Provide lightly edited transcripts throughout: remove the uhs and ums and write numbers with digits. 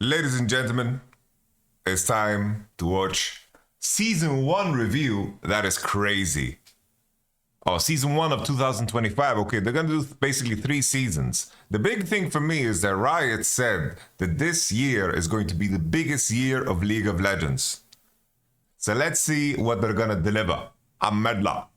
Ladies and gentlemen, it's time to watch Season 1 review. That is crazy. Oh, Season 1 of 2025. Okay, they're going to do basically 3 seasons. The big thing for me is that Riot said that this year is going to be the biggest year of League of Legends. So let's see what they're going to deliver. I'm Medla.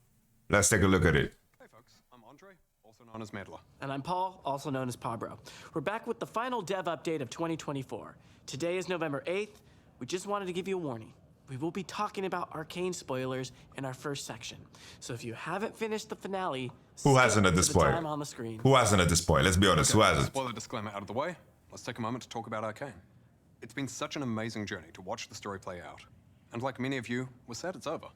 Let's take a look at it. Hey folks, I'm Andre, also known as Medla. And I'm Paul, also known as Pabro. We're back with the final dev update of 2024. Today is November 8th. We just wanted to give you a warning. We will be talking about arcane spoilers in our first section. So if you haven't finished the finale, who hasn't at this point? Time on the screen. Who hasn't at this point? Let's be honest, Okay, who hasn't? Spoiler disclaimer out of the way. Let's take a moment to talk about Arcane. It's been such an amazing journey to watch the story play out. And like many of you, we're sad it's over.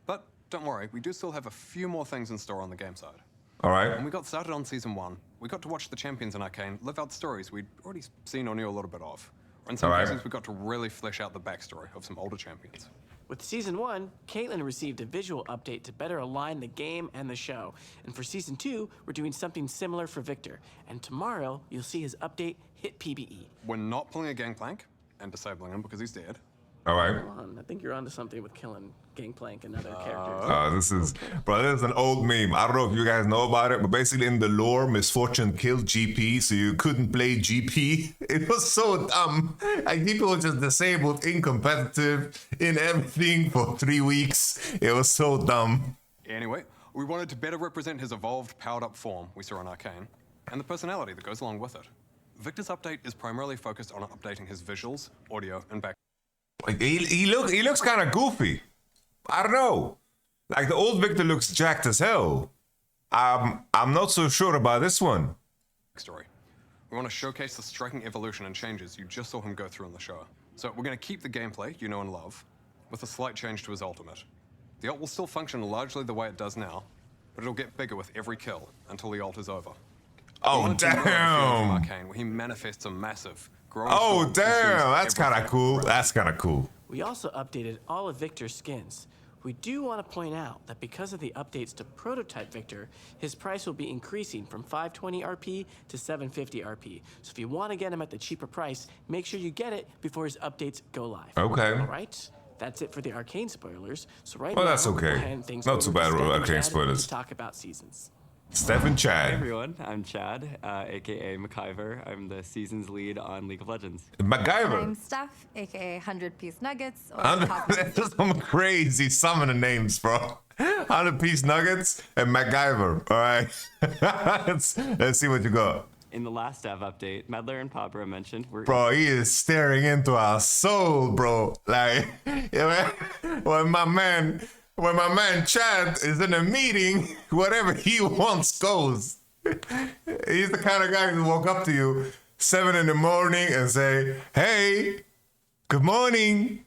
But don't worry, we do still have a few more things in store on the game side. All right. When we got started on Season 1, we got to watch the champions in Arcane live out stories we'd already seen or knew a little bit of. Or in some cases, we got to really flesh out the backstory of some older champions. With Season 1, Caitlyn received a visual update to better align the game and the show. And for Season 2, we're doing something similar for Victor. And tomorrow, you'll see his update hit PBE. We're not pulling a Gangplank and disabling him because he's dead. All right. Hold on, I think you're onto something with killing Gangplank and other characters. This is, bro, this is an old meme. I don't know if you guys know about it, but basically in the lore, Misfortune killed GP, so you couldn't play GP. It was so dumb. Like, people were just disabled, incompetitive, in everything for 3 weeks. It was so dumb. Anyway, we wanted to better represent his evolved, powered-up form we saw in Arcane, and the personality that goes along with it. Victor's update is primarily focused on updating his visuals, audio, and back. He looks kind of goofy. I don't know. Like, the old Victor looks jacked as hell. I'm not so sure about this one. Story. We want to showcase the striking evolution and changes you just saw him go through in the show. So we're going to keep the gameplay you know and love, with a slight change to his ultimate. The ult will still function largely the way it does now, but it'll get bigger with every kill until the ult is over. Oh, damn. Arcane, where he manifests a massive, growing Oh, sword damn. that That's kind of cool. That's kind of cool. We also updated all of Victor's skins. We do want to point out that because of the updates to Prototype Victor, his price will be increasing from 520 RP to 750 RP. So if you want to get him at the cheaper price, make sure you get it before his updates go live. Okay. All right? That's it for the Arcane spoilers. So right Oh, now, that's okay. we'll hand things Not over too to bad Steph with and Arcane Chad spoilers. to talk about seasons. Steph and Hey Chad. everyone, I'm Chad, aka McIver. I'm the seasons lead on League of Legends. MacGyver. I'm Steph, aka 100-piece nuggets. Or That's some crazy summoning names, bro. 100-piece nuggets and MacGyver. All right. let's see what you got. In the last dev update, Medler and Pabra mentioned we're Bro, he is staring into our soul, bro. Like, yeah, man. When my man Chad is in a meeting, whatever he wants goes. He's the kind of guy who walk up to you 7 in the morning and say, "Hey, good morning.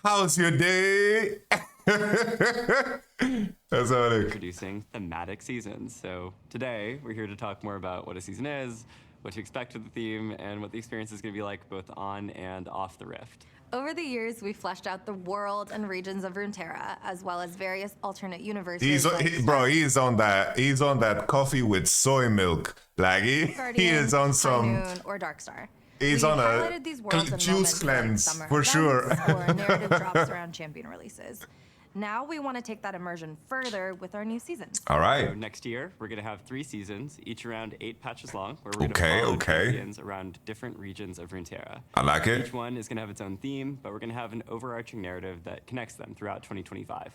How's your day?" That's how it is. producing thematic seasons. So today, we're here to talk more about what a season is, what to expect with the theme, and what the experience is going to be like both on and off the Rift. Over the years, we fleshed out the world and regions of Runeterra, as well as various alternate universes. He's on that coffee with soy milk. Like he is on some. High Noon, or Darkstar. He's we on a highlighted these worlds and juice moments during cleanse summer for sure. events or narrative drops around champion releases. Now we want to take that immersion further with our new seasons. All So right. next year, we're going to have 3 seasons, each around 8 patches long, where we're going Okay, to follow okay. champions around different regions of Runeterra. I like it. Each one is going to have its own theme, but we're going to have an overarching narrative that connects them throughout 2025.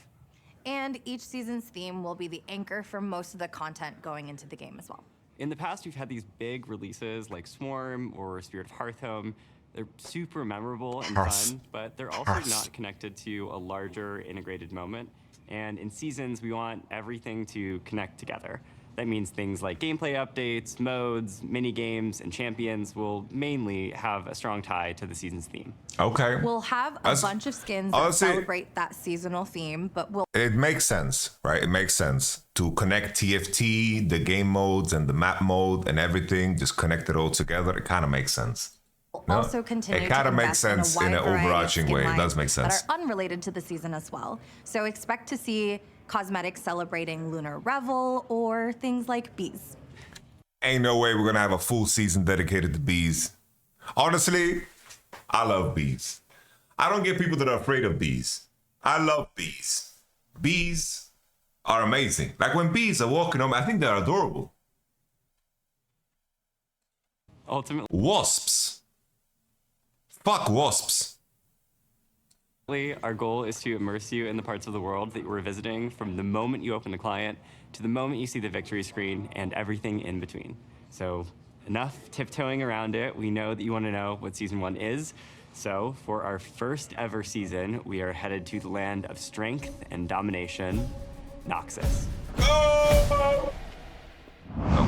And each season's theme will be the anchor for most of the content going into the game as well. In the past, we've had these big releases like Swarm or Spirit of Hearthhome. They're super memorable and fun, but they're also not connected to a larger integrated moment. And in seasons, we want everything to connect together. That means things like gameplay updates, modes, mini games, and champions will mainly have a strong tie to the season's theme. Okay. We'll have a bunch of skins that honestly, celebrate that seasonal theme, but we'll It makes sense, right? It makes sense to connect TFT, the game modes, and the map mode, and everything. Just connect it all together. It kind of makes sense. No, also continue it to kinda makes invest sense in a an wide variety of overarching skin way. It lines does make sense. that are unrelated to the season as well. So expect to see cosmetics celebrating Lunar Revel or things like bees. Ain't no way we're gonna have a full season dedicated to bees. Honestly, I love bees. I don't get people that are afraid of bees. I love bees. Bees are amazing. Like when bees are walking on me, I think they're adorable. Ultimately, Wasps. Fuck wasps. our goal is to immerse you in the parts of the world that we're visiting from the moment you open the client to the moment you see the victory screen and everything in between. So enough tiptoeing around it. We know that you want to know what Season 1 is. So for our first ever season, we are headed to the land of strength and domination, Noxus. Oh!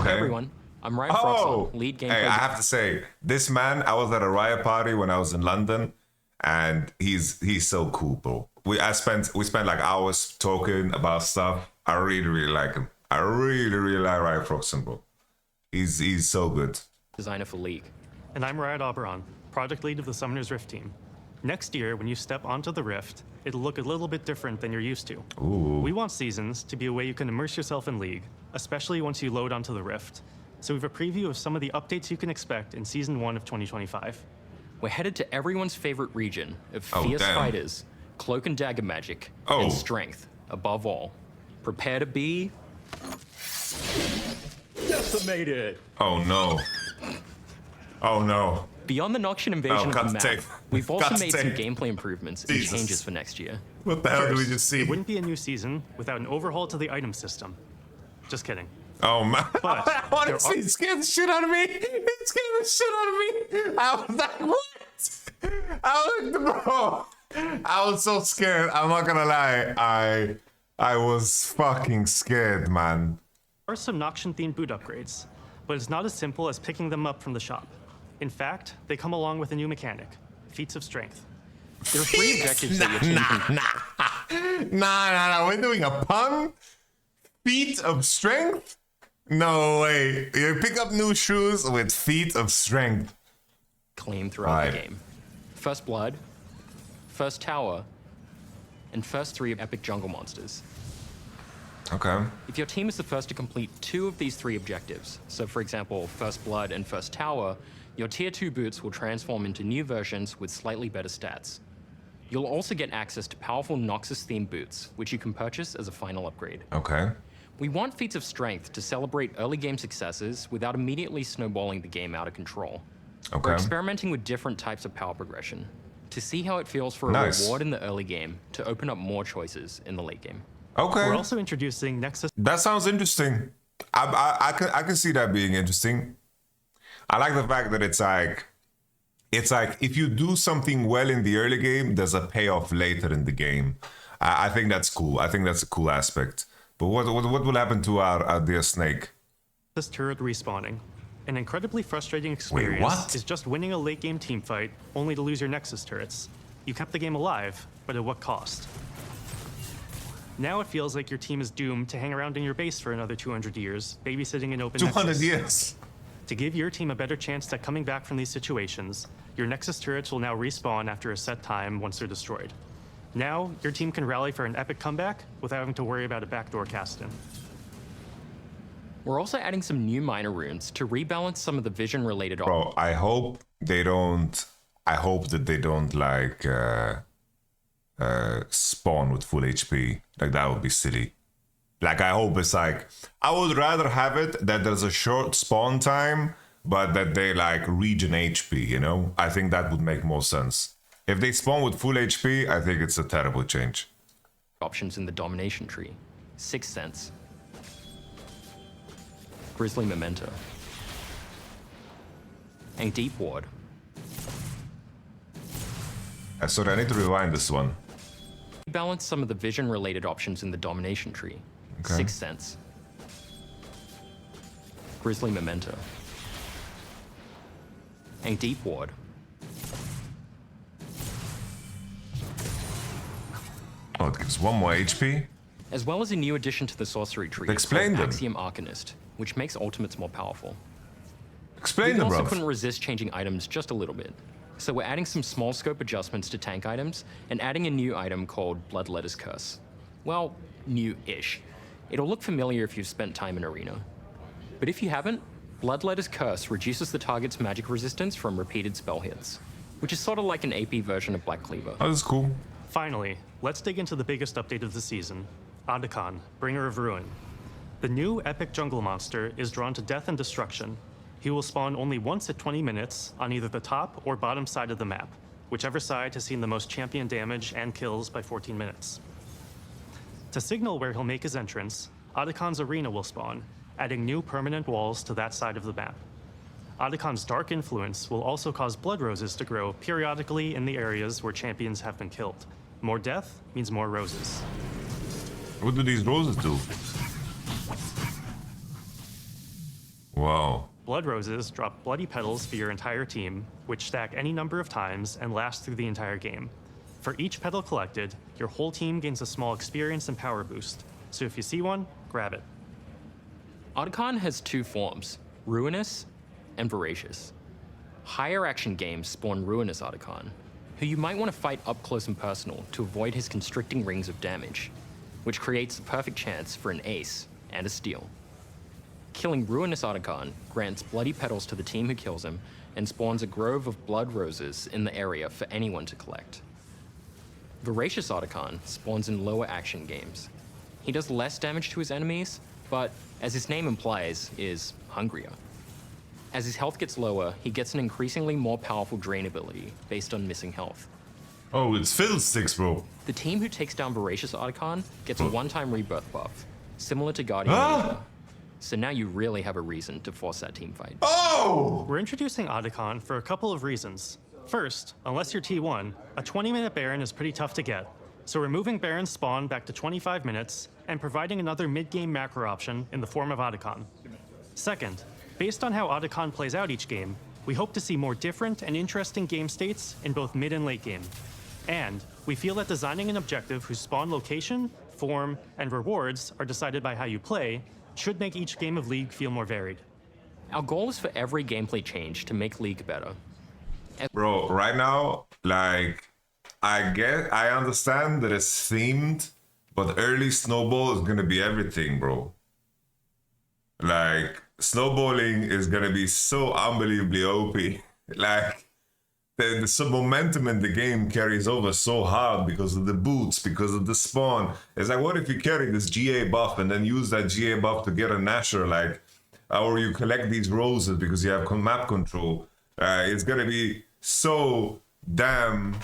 Okay. Everyone, I'm Riot Oh! lead game Hey, I president. have to say, this man, I was at a Riot party when I was in London, and he's so cool, bro. We spent like hours talking about stuff. I really like him. I really like Riot Froxen, bro. He's so good. Designer for League. And I'm Riot Oberon, project lead of the Summoner's Rift team. Next year, when you step onto the Rift, it'll look a little bit different than you're used to. Ooh. We want Seasons to be a way you can immerse yourself in League, especially once you load onto the Rift. So we have a preview of some of the updates you can expect in Season 1 of 2025. We're headed to everyone's favorite region of Oh, fierce damn. fighters, cloak and dagger magic, Oh. and strength, above all. Prepare to be... decimated! Oh no. Oh no. Beyond the Noxian invasion Oh, of cut the the map, tape. we've also Cut the made some tape. gameplay improvements Jesus. and changes for next year. What the hell did we just see? It wouldn't be a new season without an overhaul to the item system. Just kidding. Oh man. But Honestly, it scared the shit out of me. It scared the shit out of me. I was like, what? I was like, bro. I was so scared. I'm not gonna lie. I was fucking scared, man. There are some Noxian-themed boot upgrades, but it's not as simple as picking them up from the shop. In fact, they come along with a new mechanic, Feats of Strength. There are three objectives that your team can... Nah. We're doing a pun? Feet of strength? No way. You pick up new shoes with feet of strength. claim throughout Right. the game. First Blood, First Tower, and first 3 epic jungle monsters. Okay. If your team is the first to complete 2 of these 3 objectives, so for example, First Blood and First Tower, your Tier 2 boots will transform into new versions with slightly better stats. You'll also get access to powerful Noxus-themed boots, which you can purchase as a final upgrade. Okay. We want Feats of Strength to celebrate early game successes without immediately snowballing the game out of control. We're Okay. experimenting with different types of power progression to see how it feels for a Nice. reward in the early game to open up more choices in the late game. Okay. We're also introducing Nexus That sounds interesting. I can see that being interesting. I like the fact that it's like if you do something well in the early game, there's a payoff later in the game. I think that's cool. I think that's a cool aspect. But what will happen to our dear snake? turret respawning. An incredibly frustrating experience what? is just winning a late game team fight only to lose your Nexus turrets. You kept the game alive, but at what cost? Now it feels like your team is doomed to hang around in your base for another 200 years, babysitting an open 200 Nexus. years. To give your team a better chance at coming back from these situations, your Nexus turrets will now respawn after a set time once they're destroyed. Now, your team can rally for an epic comeback without having to worry about a backdoor cast-in. We're also adding some new minor runes to rebalance some of the vision-related Bro, I hope they don't. I hope that they don't like spawn with full HP. Like that would be silly. Like I hope it's like I would rather have it that there's a short spawn time, but that they like regen HP. You know, I think that would make more sense. If they spawn with full HP, I think it's a terrible change. options in the domination tree. Sixth Sense, Grizzly Memento, and Deep Ward. Sorry, I need to rewind this one. Balance some of the vision-related options in the domination tree. Okay. Sixth Sense, Grizzly Memento, and Deep Ward. Oh, it gives 1 more HP. As well as a new addition to the sorcery tree Explain called them. Axiom Arcanist, which makes ultimates more powerful. Explain We them, also bro. couldn't resist changing items just a little bit. So we're adding some small scope adjustments to tank items and adding a new item called Bloodletter's Curse. Well, new-ish. It'll look familiar if you've spent time in Arena. But if you haven't, Bloodletter's Curse reduces the target's magic resistance from repeated spell hits. which is sort of like an AP version of Black Cleaver. Oh, that's cool. Finally, let's dig into the biggest update of the season, YamatoCannon, Bringer of Ruin. The new epic jungle monster is drawn to death and destruction. He will spawn only once at 20 minutes on either the top or bottom side of the map, whichever side has seen the most champion damage and kills by 14 minutes. To signal where he'll make his entrance, YamatoCannon's arena will spawn, adding new permanent walls to that side of the map. YamatoCannon's dark influence will also cause blood roses to grow periodically in the areas where champions have been killed. More death means more roses. What do these roses do? Wow. Blood roses drop bloody petals for your entire team, which stack any number of times and last through the entire game. For each petal collected, your whole team gains a small experience and power boost, so if you see one, grab it. YamatoCannon has two forms, Ruinous and Voracious. Higher action games spawn Ruinous YamatoCannon, who you might want to fight up close and personal to avoid his constricting rings of damage, which creates the perfect chance for an ace and a steal. Killing Ruinous YamatoCannon grants bloody petals to the team who kills him and spawns a grove of blood roses in the area for anyone to collect. Voracious YamatoCannon spawns in lower action games. He does less damage to his enemies, but, as his name implies, is hungrier. As his health gets lower, he gets an increasingly more powerful drain ability based on missing health. Oh, it's Fiddlesticks, bro. The team who takes down Voracious YamatoCannon gets a one-time rebirth buff, similar to Guardian Ah! Angel. So now you really have a reason to force that team fight. Oh! We're introducing YamatoCannon for a couple of reasons. First, unless you're T1, a 20-minute Baron is pretty tough to get, so we're moving Baron's spawn back to 25 minutes and providing another mid-game macro option in the form of YamatoCannon. Second, based on how YamatoCannon plays out each game, we hope to see more different and interesting game states in both mid and late game. And we feel that designing an objective whose spawn location, form, and rewards are decided by how you play should make each game of League feel more varied. Our goal is for every gameplay change to make League better. Bro, right now, like, I understand that it's themed, but early snowball is gonna be everything, bro. Like, snowballing is gonna be so unbelievably OP. Like, the momentum in the game carries over so hard because of the boots, because of the spawn. It's like, what if you carry this GA buff and then use that GA buff to get a Nasher, like, or you collect these roses because you have map control. It's gonna be so damn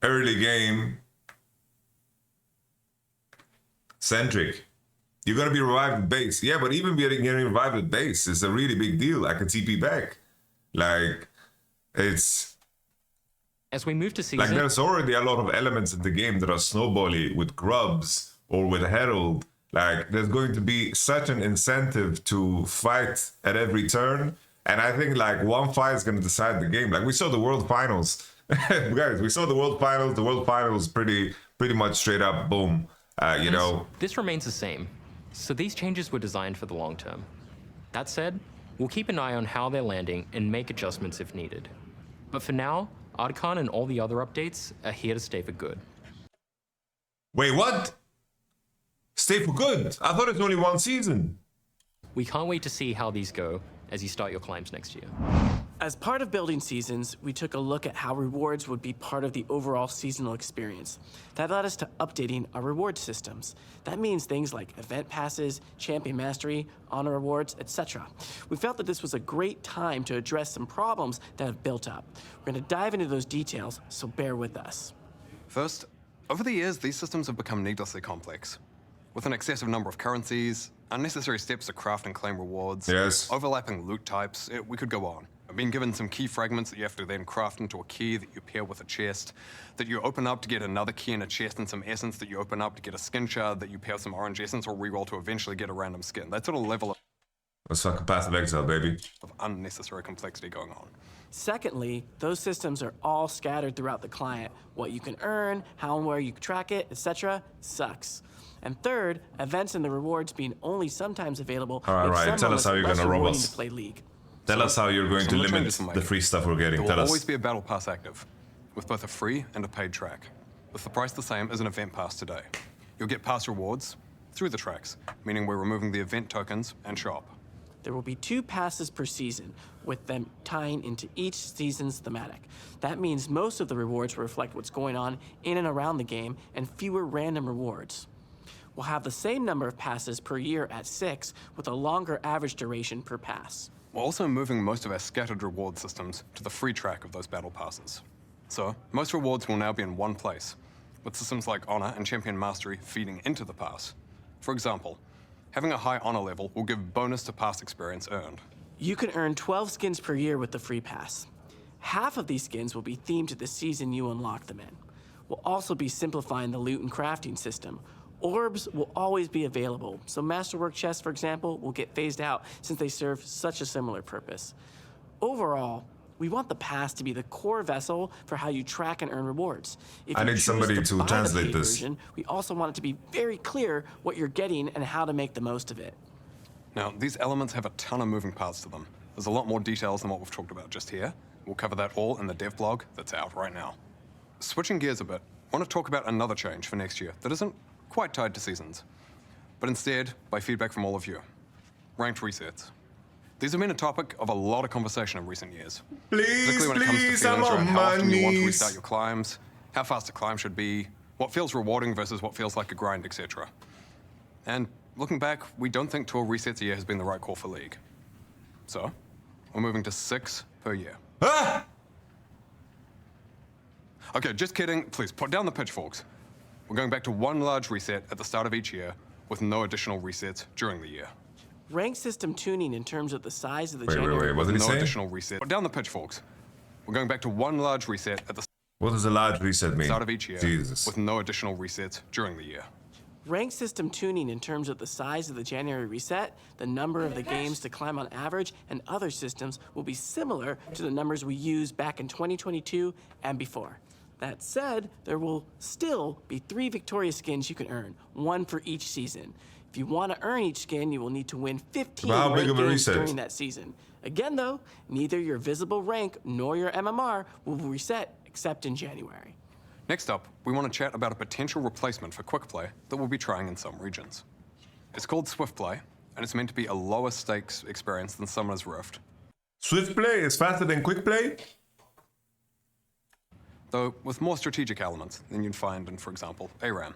early game centric. You're gonna be revived with base. Yeah, but even getting revived with base is a really big deal. I can TP back. Like, it's As we move to season, like there's already a lot of elements in the game that are snowbally with grubs or with herald. Like, there's going to be such an incentive to fight at every turn. And I think like one fight is going to decide the game. Like, we saw the World Finals. Guys, we saw the World Finals. The World Finals pretty much straight up, boom. You know. this remains the same. So these changes were designed for the long term. That said, we'll keep an eye on how they're landing and make adjustments if needed. But for now, YamatoCannon and all the other updates are here to stay for good. Wait, what? Stay for good? I thought it's only one season. We can't wait to see how these go as you start your climbs next year. As part of building seasons, we took a look at how rewards would be part of the overall seasonal experience. That led us to updating our reward systems. That means things like event passes, champion mastery, honor rewards, etc. We felt that this was a great time to address some problems that have built up. We're going to dive into those details, so bear with us. First, over the years, these systems have become needlessly complex. With an excessive number of currencies, unnecessary steps to craft and claim rewards, Yes. overlapping loot types, we could go on. I've been given some key fragments that you have to then craft into a key that you pair with a chest, that you open up to get another key in a chest and some essence that you open up to get a skin shard that you pair with some orange essence or reroll to eventually get a random skin. That sort of level Let's fucking Path of Exile, baby. of unnecessary complexity going on. Secondly, those systems are all scattered throughout the client. What you can earn, how and where you can track it, etc. sucks. And third, events and the rewards being only sometimes available. All make right, some tell us moments how you're less gonna rob rewarding us. to play League. Tell us how you're going to Some of the limit changes I'm the making. free stuff we're getting. There Tell will us. always be a battle pass active, with both a free and a paid track, with the price the same as an event pass today. You'll get pass rewards through the tracks, meaning we're removing the event tokens and shop. There will be 2 passes per season, with them tying into each season's thematic. That means most of the rewards will reflect what's going on in and around the game and fewer random rewards. We'll have the same number of passes per year at 6, with a longer average duration per pass. We're also moving most of our scattered reward systems to the free track of those battle passes. So, most rewards will now be in one place, with systems like Honor and Champion Mastery feeding into the pass. For example, having a high Honor level will give bonus to pass experience earned. You can earn 12 skins per year with the free pass. Half of these skins will be themed to the season you unlock them in. We'll also be simplifying the loot and crafting system. Orbs will always be available, so Masterwork chests, for example, will get phased out since they serve such a similar purpose. Overall, we want the pass to be the core vessel for how you track and earn rewards. If I you need choose somebody to buy the translate paid this. version, we also want it to be very clear what you're getting and how to make the most of it. Now, these elements have a ton of moving parts to them. There's a lot more details than what we've talked about just here. We'll cover that all in the dev blog that's out right now. Switching gears a bit, I want to talk about another change for next year that isn't quite tied to seasons, but instead by feedback from all of you. Ranked resets. These have been a topic of a lot of conversation in recent years. Please, Particularly when it comes to please, I'm feelings around on how my often you want to knees. restart your climbs, how fast a climb should be, what feels rewarding versus what feels like a grind, etc. And looking back, we don't think 12 resets a year has been the right call for League. So, we're moving to 6 per year. Ah! Okay, just kidding. Please, put down the pitchforks. We're going back to one large reset at the start of each year, with no additional resets during the year. Rank system tuning in terms of the size of the Wait, January. what did he No say? additional reset. Put down the pitchforks. We're going back to one large reset at the What does a large reset mean? start of each year, Jesus. with no additional resets during the year. Rank system tuning in terms of the size of the January reset, the number of the games to climb on average, and other systems will be similar to the numbers we used back in 2022 and before. That said, there will still be 3 Victoria skins you can earn, 1 for each season. If you want to earn each skin, you will need to win 15 How big ranked of a games reset? during that season. Again, though, neither your visible rank nor your MMR will reset except in January. Next up, we want to chat about a potential replacement for Quick Play that we'll be trying in some regions. It's called Swift Play, and it's meant to be a lower stakes experience than Summoner's Rift, Swift play is faster than quick play? though with more strategic elements than you'd find in, for example, ARAM.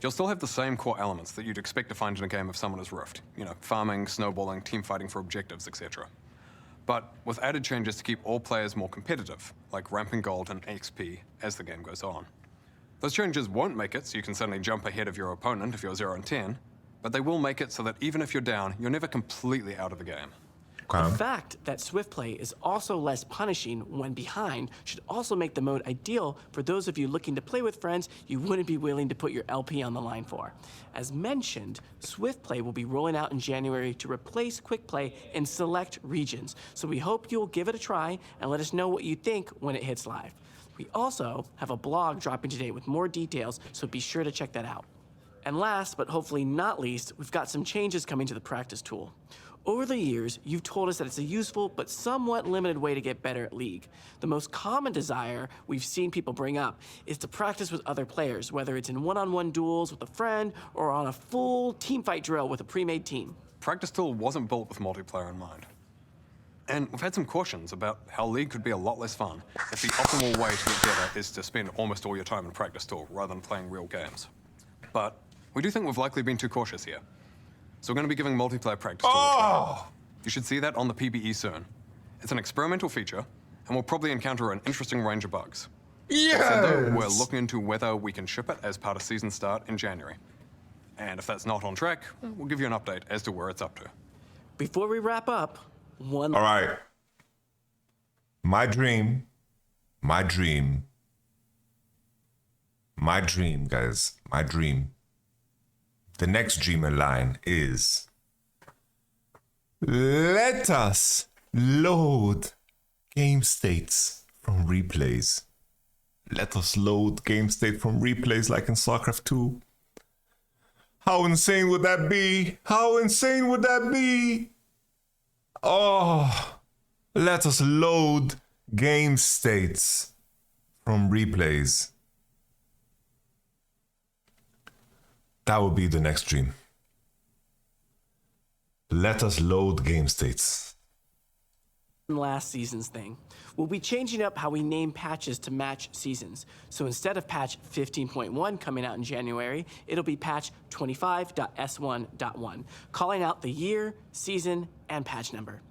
You'll still have the same core elements that you'd expect to find in a game of Summoner's Rift. You know, farming, snowballing, team fighting for objectives, etc. But with added changes to keep all players more competitive, like ramping gold and XP as the game goes on. Those changes won't make it so you can suddenly jump ahead of your opponent if you're 0 and 10, but they will make it so that even if you're down, you're never completely out of the game. Okay. The fact that Swift Play is also less punishing when behind should also make the mode ideal for those of you looking to play with friends you wouldn't be willing to put your LP on the line for. As mentioned, Swift Play will be rolling out in January to replace Quick Play in select regions, so we hope you'll give it a try and let us know what you think when it hits live. We also have a blog dropping today with more details, so be sure to check that out. And last, but hopefully not least, we've got some changes coming to the practice tool. Over the years, you've told us that it's a useful but somewhat limited way to get better at League. The most common desire we've seen people bring up is to practice with other players, whether it's in one-on-one duels with a friend or on a full teamfight drill with a pre-made team. Practice Tool wasn't built with multiplayer in mind. And we've had some cautions about how League could be a lot less fun if the optimal way to get better is to spend almost all your time in Practice Tool rather than playing real games. But we do think we've likely been too cautious here. So we're going to be giving multiplayer Practice Tool a try. You should see that on the PBE soon. It's an experimental feature, and we'll probably encounter an interesting range of bugs. Also, though, we're looking into whether we can ship it as part of season start in January. And if that's not on track, we'll give you an update as to where it's up to. Before we wrap up, All right. My dream, guys, my dream. The next dreamer line is let us load game states from replays. Let us load game state from replays like in StarCraft 2. How insane would that be? How insane would that be? Oh, let us load game states from replays. That would be the next dream. Let us load game states. last season's thing. We'll be changing up how we name patches to match seasons. So instead of patch 15.1 coming out in January, it'll be patch 25.s1.1, calling out the year, season, and patch number.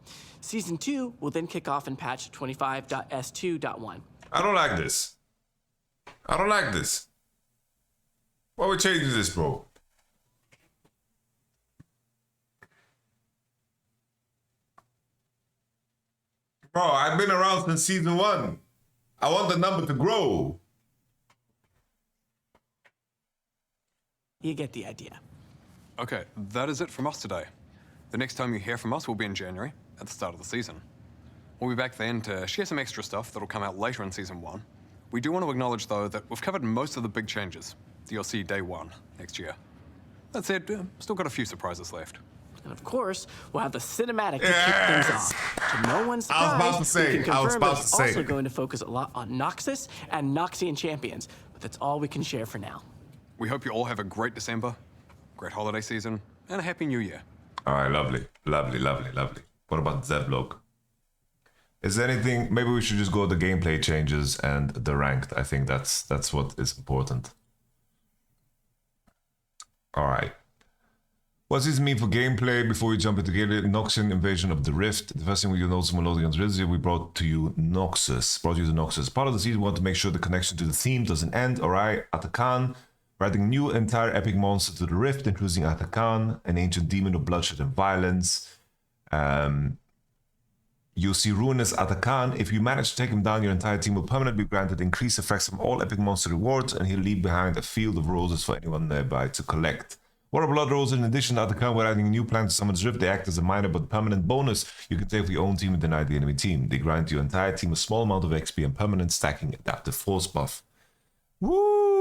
Season 2 will then kick off in patch 25.s2.1. I don't like this. I don't like this. Why are we changing this, bro? Bro, I've been around since season 1. I want the number to grow. You get the idea. Okay, that is it from us today. The next time you hear from us will be in January, at the start of the season. We'll be back then to share some extra stuff that'll come out later in season 1. We do want to acknowledge, though, that we've covered most of the big changes that you'll see day 1 next year. That said, still got a few surprises left. And of course, we'll have the cinematic to kick things off. To no one's surprise, we can confirm that it's also going to focus a lot on Noxus and Noxian champions, but that's all we can share for now. We hope you all have a great December, great holiday season, and a happy new year. All right, lovely, lovely, lovely, lovely. What about Zevlog? Is there anything? Maybe we should just go the gameplay changes and the ranked. I think that's what is important. All right. What does this mean for gameplay? Before we jump into gameplay, Noxian invasion of the Rift. The first thing we notice when loading on Rift, we brought you to Noxus. Part of the season, we want to make sure the connection to the theme doesn't end. All right, YamatoCannon, writing new entire epic monster to the Rift, introducing YamatoCannon, an ancient demon of bloodshed and violence. You'll see ruinous YamatoCannon. If you manage to take him down, your entire team will permanently be granted increased effects from all epic monster rewards, and he'll leave behind a field of roses for anyone nearby to collect. What are blood roses? In addition to YamatoCannon, we're adding a new plan to Summon's Rift. They act as a minor but permanent bonus you can take for your own team and deny the enemy team. They grant your entire team a small amount of XP and permanent stacking adaptive force buff. Woo!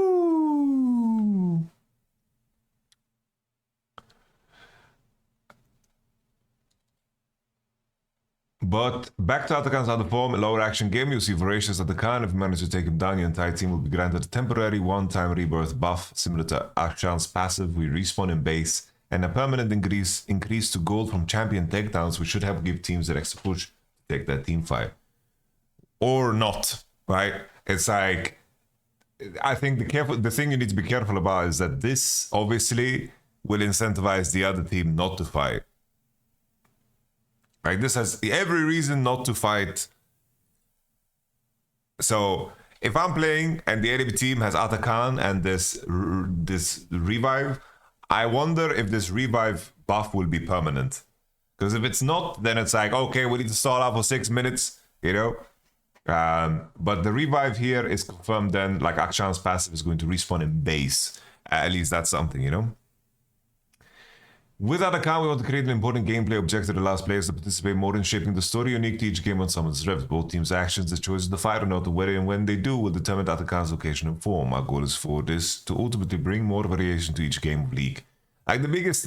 But back to YamatoCannon's other form, a lower action game, you'll see Voracious YamatoCannon. If you manage to take him down, your entire team will be granted a temporary one-time rebirth buff, similar to Akshan's passive. We respawn in base, and a permanent increase to gold from champion takedowns, which should help give teams an extra push to take that team fight. Or not, right? It's like, I think the thing you need to be careful about is that this obviously will incentivize the other team not to fight. Right, this has every reason not to fight. So if I'm playing and the enemy team has YamatoCannon and this revive, I wonder if this revive buff will be permanent. Because if it's not, then it's like, okay, we need to stall out for 6 minutes, you know. But the revive here is confirmed. Then, like Akshan's passive is going to respawn in base. At least that's something, you know. With YamatoCannon, we want to create an important gameplay objective that allows players to participate more in shaping the story unique to each game on Summon's Rift. Both teams' actions, the choices to fight or not, whether and when they do, will determine YamatoCannon's location and form. Our goal is for this to ultimately bring more variation to each game of League. Like the biggest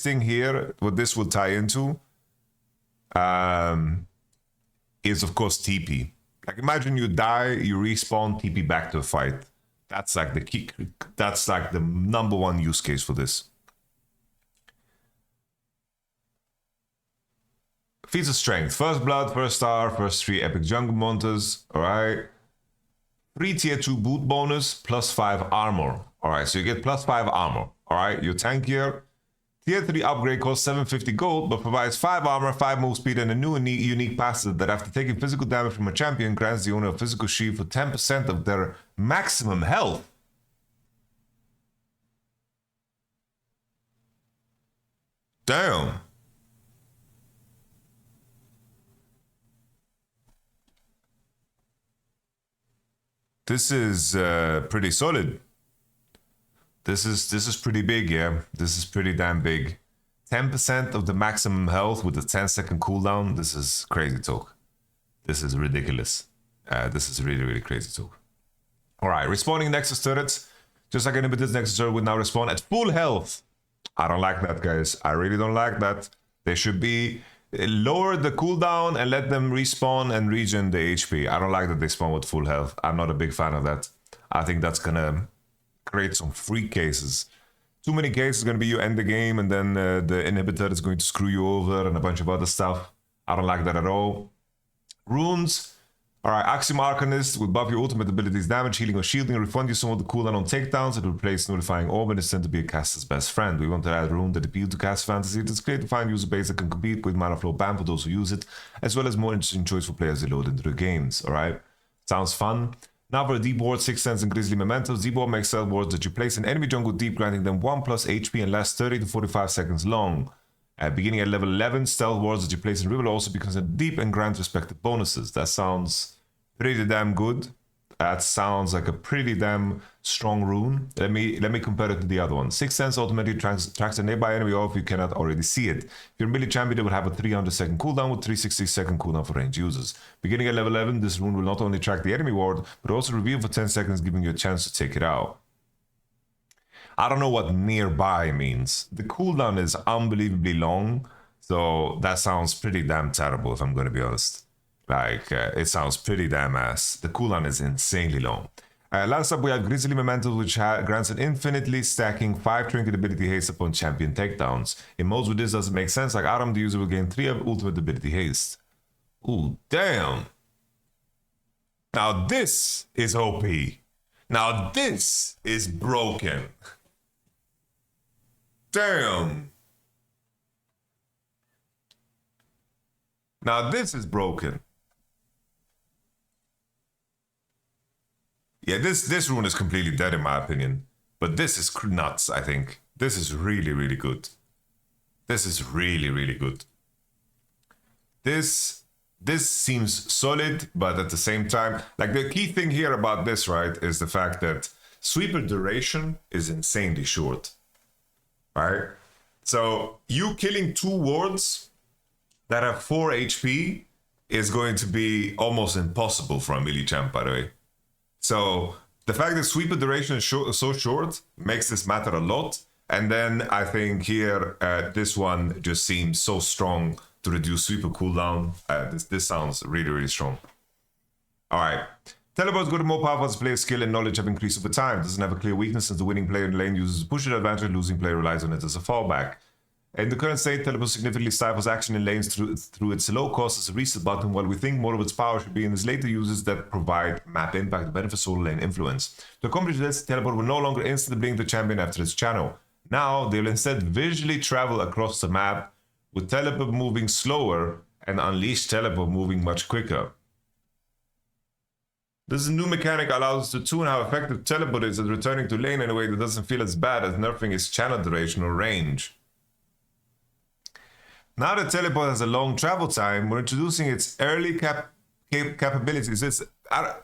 thing here, what this will tie into, is of course TP. Like imagine you die, you respawn, TP back to a fight. That's like the key. That's like the number one use case for this. Feats of strength. First blood, first star, first 3 epic jungle monsters. Alright. 3 tier 2 boot bonus, plus 5 armor. Alright, so you get plus 5 armor. Alright, your tankier. Tier 3 upgrade costs 750 gold, but provides 5 armor, 5 move speed, and a new unique passive that after taking physical damage from a champion grants the owner a physical shield for 10% of their maximum health. Damn. This is pretty solid. This is pretty big, yeah. This is pretty damn big. 10% of the maximum health with a 10-second cooldown. This is crazy talk. This is ridiculous. This is really, really crazy talk. Alright, respawning Nexus turrets. Just like inhibited Nexus turret would now respawn at full health. I don't like that, guys. I really don't like that. They should be lower the cooldown and let them respawn and regen the HP. I don't like that they spawn with full health. I'm not a big fan of that. I think that's gonna create some free cases. Too many cases gonna be you end the game and then the inhibitor is going to screw you over and a bunch of other stuff. I don't like that at all. Runes. Alright, Axiom Arcanist will buff your ultimate abilities, damage, healing, or shielding, and refund you some of the cooldown on takedowns. It will replace Nullifying Orb and is sent to be a caster's best friend. We want to add rune that appeal to cast fantasy. It is great to find user base that can compete with mana flow ban for those who use it, as well as more interesting choice for players they load into the games. Alright, sounds fun. Now for a deep ward, 6 Sense and Grizzly Mementos. Deep ward makes stealth wards that you place in enemy jungle deep, granting them 1+ HP and lasts 30 to 45 seconds long. Beginning at level 11, stealth wards that you place in river also becomes a deep and grant respective bonuses. That sounds pretty damn good. That sounds like a pretty damn strong rune. Let me compare it to the other one. 6 Sense automatically tracks a nearby enemy off if you cannot already see it. If you're a melee champion, it will have a 300-second cooldown with 360-second cooldown for ranged users. Beginning at level 11, this rune will not only track the enemy ward, but also reveal for 10 seconds, giving you a chance to take it out. I don't know what nearby means. The cooldown is unbelievably long, so that sounds pretty damn terrible if I'm going to be honest. Like, it sounds pretty damn ass. The cooldown is insanely long. Last up, we have Grizzly Memento, which grants an infinitely stacking 5 trinket ability haste upon champion takedowns. In modes where this doesn't make sense, like Aram, the user will gain 3 of ultimate ability haste. Ooh, damn. Now this is OP. Now this is broken. Damn. Now this is broken. Yeah, this rune is completely dead in my opinion. But this is nuts, I think. This is really, really good. This is really, really good. This seems solid, but at the same time, like the key thing here about this, right, is the fact that sweeper duration is insanely short. Right? So you killing 2 wards that have 4 HP is going to be almost impossible for a melee champ, by the way. So the fact that sweeper duration is so short makes this matter a lot. And then I think here, this one just seems so strong to reduce sweeper cooldown. This sounds really, really strong. All right. Teleport's good and more powerful as player skill and knowledge have increased over time. Doesn't have a clear weakness since the winning player in the lane uses push it advantage, losing player relies on it as a fallback. In the current state, Teleport significantly stifles action in lanes through its low cost as a reset button, while we think more of its power should be in its later uses that provide map impact to benefit solo lane influence. To accomplish this, Teleport will no longer instantly blink the champion after its channel. Now, they will instead visually travel across the map, with Teleport moving slower and Unleash Teleport moving much quicker. This new mechanic allows us to tune how effective Teleport is at returning to lane in a way that doesn't feel as bad as nerfing its channel duration or range. Now that Teleport has a long travel time, we're introducing its early capabilities. But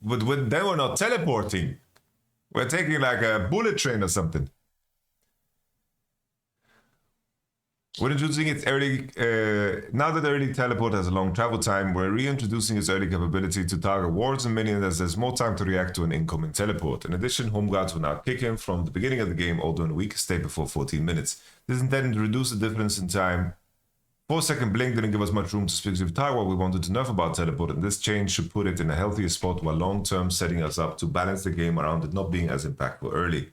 then we're not teleporting. We're taking like a bullet train or something. We're introducing its early, now that early teleport has a long travel time, we're reintroducing its early capability to target wards and minions as there's more time to react to an incoming teleport. In addition, home guards will now kick in from the beginning of the game, although in a weaker state before 14 minutes. This is intended to reduce the difference in time. 4-second blink didn't give us much room to specifically target what we wanted to nerf about teleport, and this change should put it in a healthier spot while long-term setting us up to balance the game around it not being as impactful early.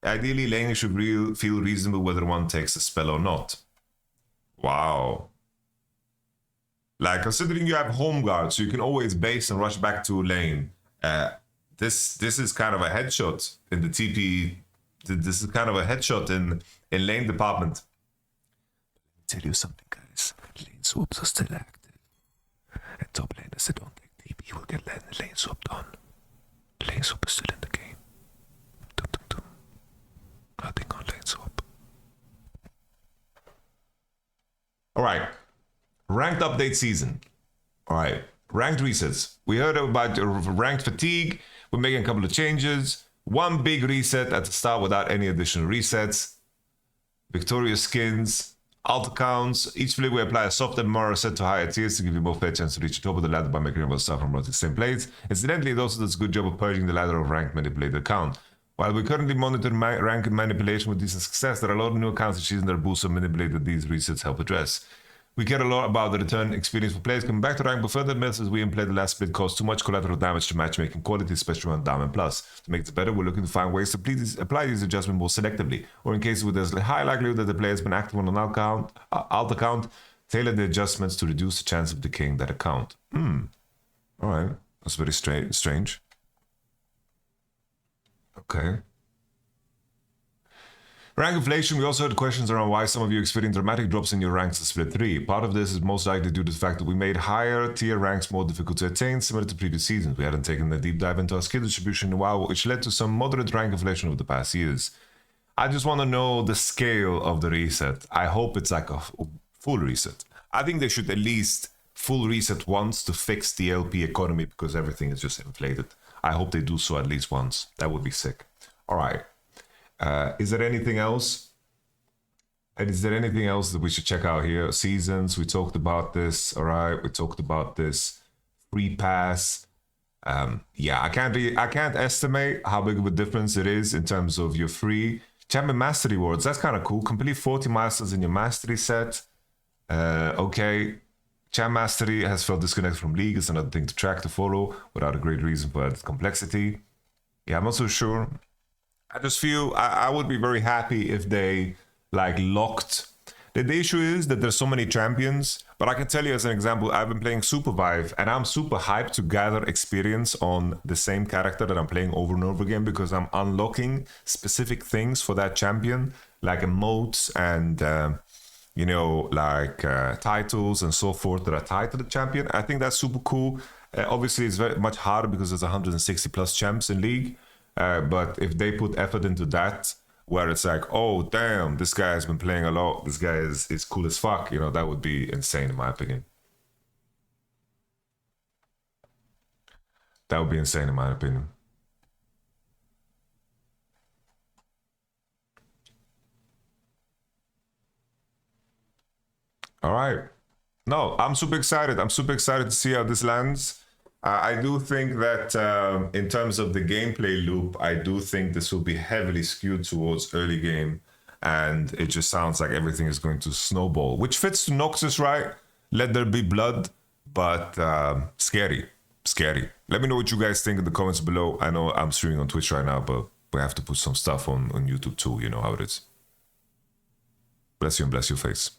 Ideally, laning should feel reasonable whether one takes a spell or not. Wow. Like, considering you have home guard, so you can always base and rush back to a lane. This is kind of a headshot in the TP. This is kind of a headshot in lane department. Let me tell you something, guys. Lane swaps are still active. And top laners that don't take TP will get lane swapped on. Lane swap is still in the game. Dum dum dum. Nothing on lane swap. Alright, ranked update season. Alright, ranked resets. We heard about ranked fatigue. We're making a couple of changes. One big reset at the start without any additional resets. Victorious skins, alt accounts. Each flip we apply a soft MMR set to higher tiers to give you more fair chance to reach the top of the ladder by making more stuff from the same plates. Incidentally, it also does a good job of purging the ladder of ranked manipulated account. While we currently monitor rank manipulation with decent success, there are a lot of new accounts each season that are boosted and manipulated these resets help address. We care a lot about the return experience for players coming back to rank, but further myths as we implemented the last split caused too much collateral damage to matchmaking quality, especially on Diamond Plus. To make this better, we're looking to find ways to apply these adjustments more selectively, or in cases where there's a high likelihood that the player has been active on an alt account, Tailor the adjustments to reduce the chance of decaying that account. All right. That's very strange. Okay. Rank inflation, we also had questions around why some of you experienced dramatic drops in your ranks in Split 3. Part of this is most likely due to the fact that we made higher tier ranks more difficult to attain, similar to previous seasons. We hadn't taken a deep dive into our skill distribution in a while, which led to some moderate rank inflation over the past years. I just want to know the scale of the reset. I hope it's like a full reset. I think they should at least full reset once to fix the LP economy because everything is just inflated. I hope they do so at least once. That would be sick. All right. Is there anything else? And is there anything else that we should check out here? Seasons, we talked about this. All right, we talked about this. Free pass. Yeah, I can't estimate how big of a difference it is in terms of your free champion mastery awards. That's kind of cool. Complete 40 masters in your mastery set. Okay. Champ mastery has felt disconnected from league. It's another thing to track, to follow without a great reason for its complexity. Yeah, I'm not so sure. I just feel I would be very happy if they like locked. The issue is that there's so many champions, but I can tell you as an example, I've been playing Supervive and I'm super hyped to gather experience on the same character that I'm playing over and over again because I'm unlocking specific things for that champion, like emotes and you know, like titles and so forth that are tied to the champion. I think that's super cool. Obviously, it's very much harder because there's 160 plus champs in League. But if they put effort into that, where it's like, oh, damn, this guy has been playing a lot. This guy is cool as fuck. You know, that would be insane in my opinion. That would be insane in my opinion. All right. No, I'm super excited. I'm super excited to see how this lands. I do think that in terms of the gameplay loop, I do think this will be heavily skewed towards early game. And it just sounds like everything is going to snowball, which fits to Noxus, right? Let there be blood, but scary. Scary. Let me know what you guys think in the comments below. I know I'm streaming on Twitch right now, but we have to put some stuff on YouTube too. You know how it is. Bless you and bless your face.